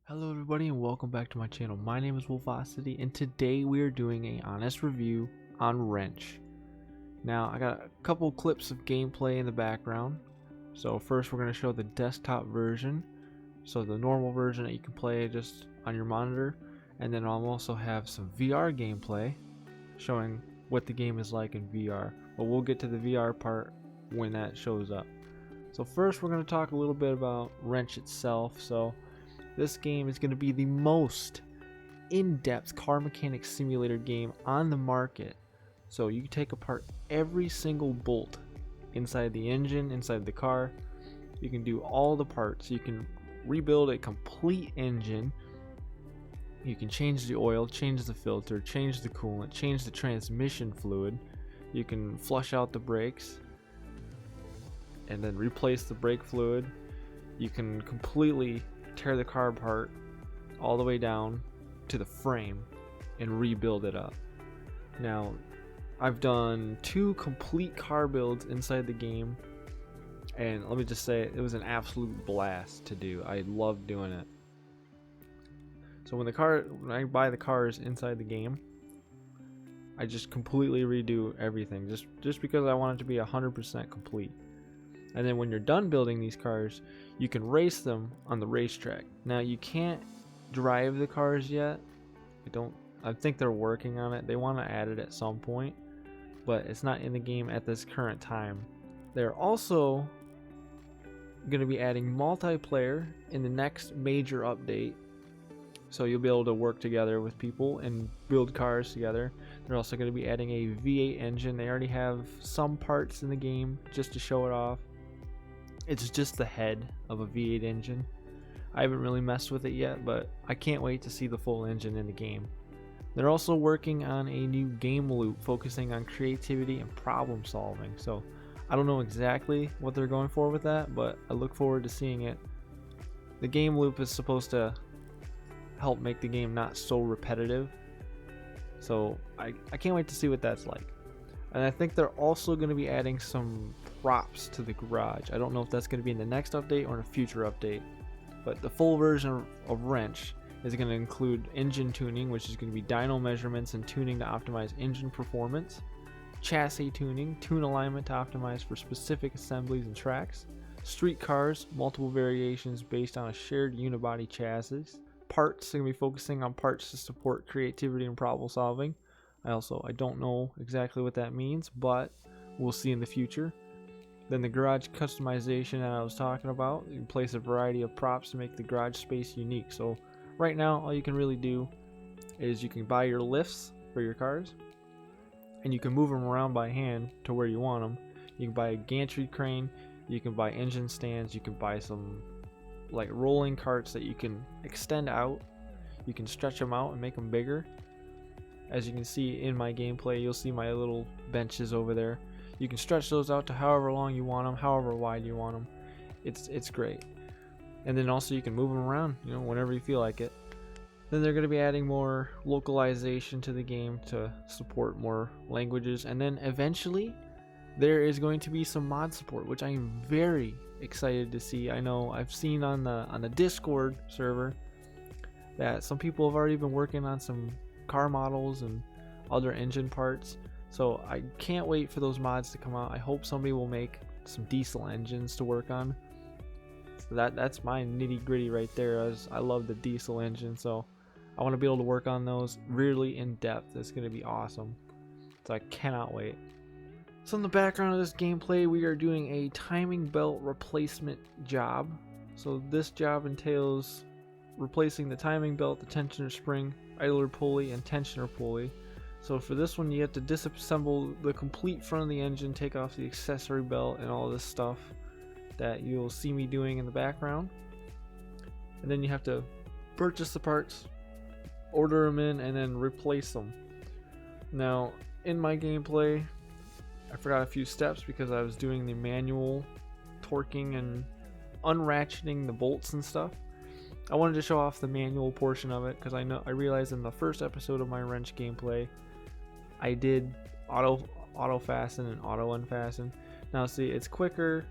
Hello everybody and welcome back to my channel. My name is Wolfosity and today we are doing a honest review on Wrench. Now I got a couple clips of gameplay in the background. So first we're going to show the desktop version. So the normal version that you can play just on your monitor. And then I'll also have some VR gameplay showing what the game is like in VR. But we'll get to the VR part when that shows up. So first we're going to talk a little bit about Wrench itself. So this game is going to be the most in-depth car mechanics simulator game on the market. So you can take apart every single bolt inside the engine, inside the car. You can do all the parts. You can rebuild a complete engine. You can change the oil, change the filter, change the coolant, change the transmission fluid. You can flush out the brakes and then replace the brake fluid. You can completely tear the car apart all the way down to the frame and rebuild it up. Now, I've done 2 complete car builds inside the game, and let me just say it was an absolute blast to do. I love doing it. So when I buy the cars inside the game, I just completely redo everything just because I want it to be 100% complete. And then when you're done building these cars, you can race them on the racetrack. Now you can't drive the cars yet. I think they're working on it. They want to add it at some point, but it's not in the game at this current time. They're also going to be adding multiplayer in the next major update. So you'll be able to work together with people and build cars together. They're also going to be adding a V8 engine. They already have some parts in the game just to show it off. It's just the head of a V8 engine. I haven't really messed with it yet, but I can't wait to see the full engine in the game. They're also working on a new game loop focusing on creativity and problem solving. So I don't know exactly what they're going for with that, but I look forward to seeing it. The game loop is supposed to help make the game not so repetitive. So I can't wait to see what that's like. And I think they're also going to be adding some props to the garage. I don't know if that's going to be in the next update or in a future update. But the full version of Wrench is going to include engine tuning, which is going to be dyno measurements and tuning to optimize engine performance, chassis tuning, tune alignment to optimize for specific assemblies and tracks, street cars, multiple variations based on a shared unibody chassis, parts, they're going to be focusing on parts to support creativity and problem solving. I don't know exactly what that means, but we'll see in the future. Then the garage customization that I was talking about, you can place a variety of props to make the garage space unique. So right now all you can really do is you can buy your lifts for your cars and you can move them around by hand to where you want them. You can buy a gantry crane, you can buy engine stands, you can buy some like rolling carts that you can extend out. You can stretch them out and make them bigger. As you can see in my gameplay, you'll see my little benches over there. You can stretch those out to however long you want them, however wide you want them. It's great. And then also you can move them around, whenever you feel like it. Then they're going to be adding more localization to the game to support more languages. And then eventually there is going to be some mod support, which I am very excited to see. I know I've seen on the Discord server that some people have already been working on some car models and other engine parts. So I can't wait for those mods to come out. I hope somebody will make some diesel engines to work on. So that's my nitty gritty right there, as I love the diesel engine. So I want to be able to work on those really in depth. It's going to be awesome. So I cannot wait. So in the background of this gameplay, we are doing a timing belt replacement job. So this job entails replacing the timing belt, the tensioner spring, idler pulley, and tensioner pulley. So for this one, you have to disassemble the complete front of the engine, take off the accessory belt and all this stuff that you'll see me doing in the background. And then you have to purchase the parts, order them in, and then replace them. Now, in my gameplay, I forgot a few steps because I was doing the manual torquing and unratcheting the bolts and stuff. I wanted to show off the manual portion of it because I realized in the first episode of my Wrench gameplay I did auto fasten and auto unfasten. Now see, it's quicker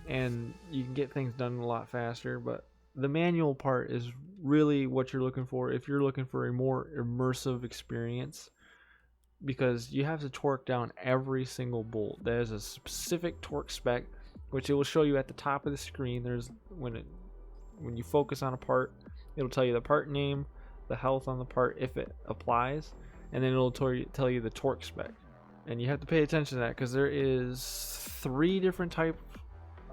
and you can get things done a lot faster, but the manual part is really what you're looking for if you're looking for a more immersive experience, because you have to torque down every single bolt. There's a specific torque spec which it will show you at the top of the screen. There's when you focus on a part, it'll tell you the part name, the health on the part if it applies, and then it'll tell you the torque spec. And you have to pay attention to that because there is 3 different types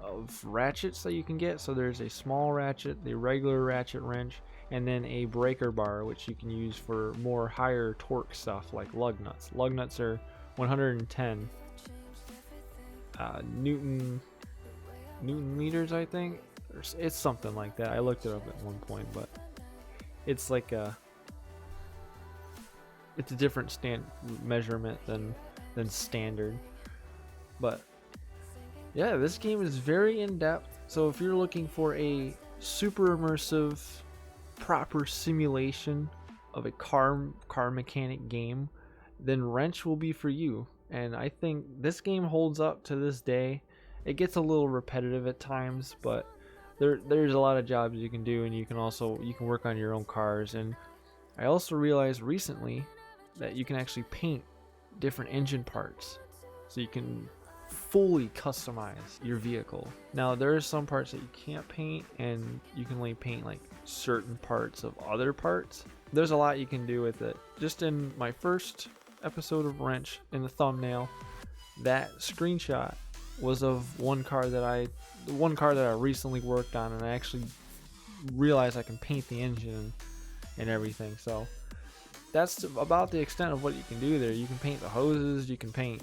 of ratchets that you can get. So there's a small ratchet, the regular ratchet wrench, and then a breaker bar, which you can use for more higher torque stuff like lug nuts. Lug nuts are 110 Newton meters, I think. It's something like that. I looked it up at one point, but it's like it's a different measurement than standard. But yeah, this game is very in-depth. So if you're looking for a super immersive, proper simulation of a car mechanic game, then Wrench will be for you. And I think this game holds up to this day. It gets a little repetitive at times, but there's a lot of jobs you can do, and you can work on your own cars. And I also realized recently that you can actually paint different engine parts, so you can fully customize your vehicle. Now there are some parts that you can't paint, and you can only paint like certain parts of other parts. There's a lot you can do with it. Just in my first episode of Wrench, in the thumbnail, that screenshot was of one car that I recently worked on, and I actually realized I can paint the engine and everything. So that's about the extent of what you can do there. You can paint the hoses, you can paint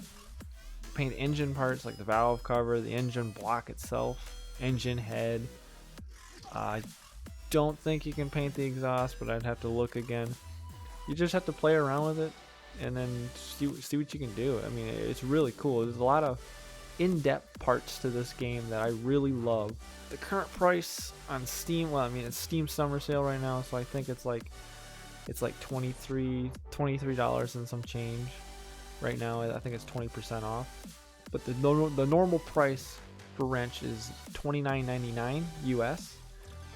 engine parts like the valve cover, the engine block itself, engine head. I don't think you can paint the exhaust, but I'd have to look again. You just have to play around with it and then see what you can do. I mean, it's really cool. There's a lot of in-depth parts to this game that I really love. The current price on Steam, well, I mean, it's Steam summer sale right now, so I think it's like $23 and some change right now. I think it's 20% off. But the normal price for Wrench is $29.99 US.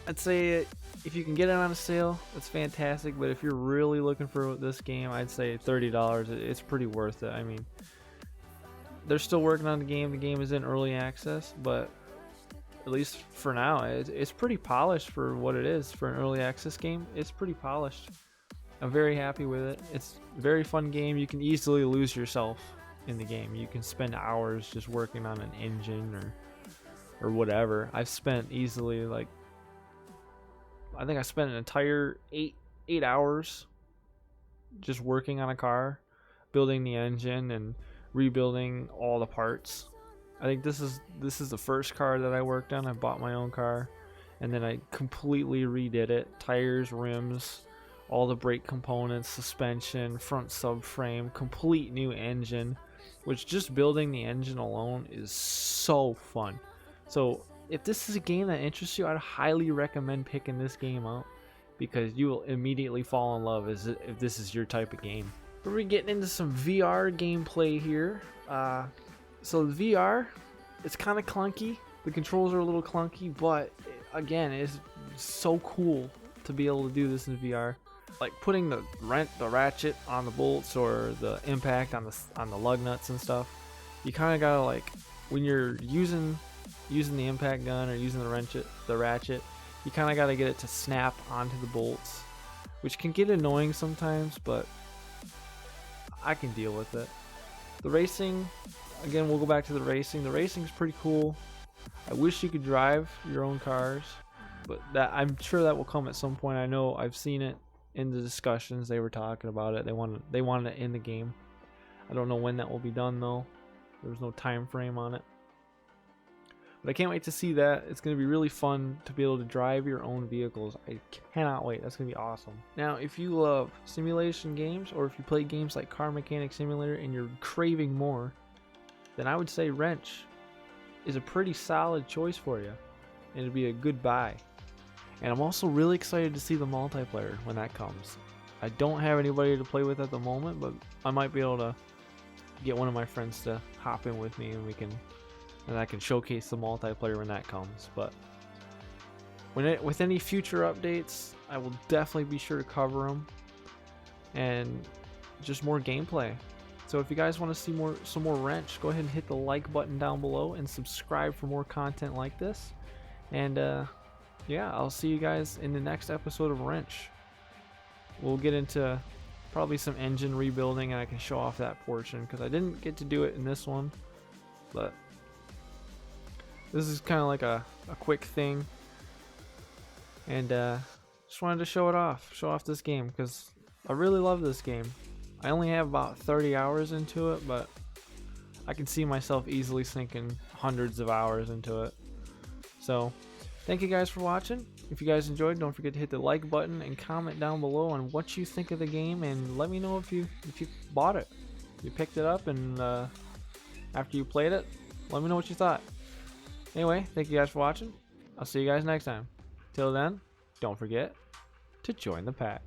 I'd say if you can get it on a sale, that's fantastic. But if you're really looking for this game, I'd say $30. It's pretty worth it. I mean, they're still working on the game. The game is in early access, but at least for now, it's pretty polished for what it is. For an early access game, it's pretty polished. I'm very happy with it. It's a very fun game. You can easily lose yourself in the game. You can spend hours just working on an engine or whatever. I've spent easily I think I spent an entire 8 hours just working on a car, building the engine and rebuilding all the parts. I think this is the first car that I worked on. I bought my own car, and then I completely redid it. Tires, rims, all the brake components, suspension, front subframe, complete new engine, which just building the engine alone is so fun. So if this is a game that interests you, I'd highly recommend picking this game up, because you will immediately fall in love if this is your type of game. We're getting into some VR gameplay here. So the VR, it's kind of clunky. The controls are a little clunky, but again, it's so cool to be able to do this in VR. Like putting the ratchet on the bolts or the impact on the lug nuts and stuff. You kind of gotta, like, when you're using the impact gun or using the ratchet, you kind of gotta get it to snap onto the bolts, which can get annoying sometimes, but I can deal with it. The racing, again, we'll go back to the racing. The racing's pretty cool. I wish you could drive your own cars, but I'm sure that will come at some point. I know I've seen it in the discussions. They were talking about it. They wanted it in the game. I don't know when that will be done though. There's no time frame on it. But I can't wait to see that. It's going to be really fun to be able to drive your own vehicles. I cannot wait. That's going to be awesome. Now, if you love simulation games, or if you play games like Car Mechanic Simulator and you're craving more, then I would say Wrench is a pretty solid choice for you. And it'd be a good buy. And I'm also really excited to see the multiplayer when that comes. I don't have anybody to play with at the moment, but I might be able to get one of my friends to hop in with me, and I can showcase the multiplayer when that comes. But with any future updates, I will definitely be sure to cover them, and just more gameplay. So if you guys want to see some more Wrench, go ahead and hit the like button down below and subscribe for more content like this. And yeah, I'll see you guys in the next episode of Wrench. We'll get into probably some engine rebuilding, and I can show off that portion because I didn't get to do it in this one, but this is kind of like a quick thing, and just wanted to show off this game because I really love this game. I only have about 30 hours into it, but I can see myself easily sinking hundreds of hours into it. So thank you guys for watching. If you guys enjoyed, don't forget to hit the like button and comment down below on what you think of the game, and let me know if you bought it, you picked it up, and after you played it, let me know what you thought. Anyway, thank you guys for watching. I'll see you guys next time. Till then, don't forget to join the pack.